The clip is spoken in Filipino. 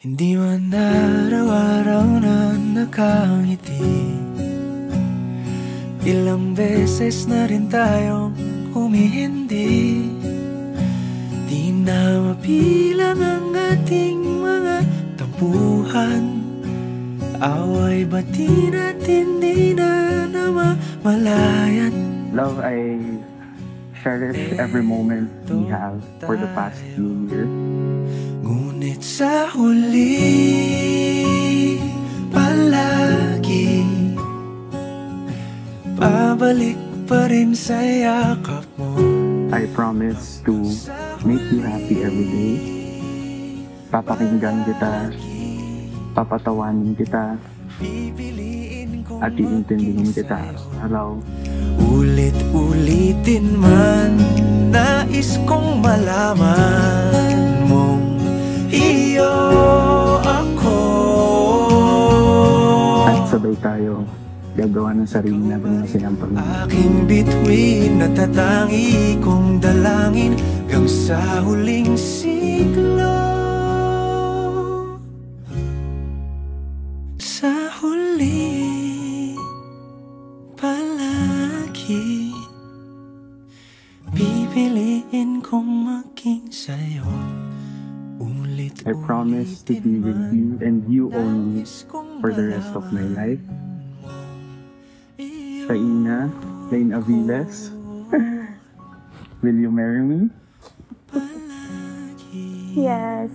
Hindi man araw-araw na nakangiti, ilang beses na rin tayong humihindi. Di na mapilang ang ating mga tampuhan, away bati natin di na namamalayan. Love, I cherish every moment we have for the past few years. Ngunit sa huli, palagi pabalik pa rin sa yakap mo. I promise to make you happy every day. Papakinggan kita, papatawanin kita, at iintindihin kita araw. Ulit-ulitin man, nais kong malaman mong iyo ako. At sabay tayo gagawa ng sarili natin masayang pamilya. Aking bituin, natatangi kong dalangin hanggang sa huling siglo. Sa huli, palagi pipiliin kong maging sa'yo. I promise to be with you and you only for the rest of my life. Shaina, Lane Aviles, will you marry me? Yes.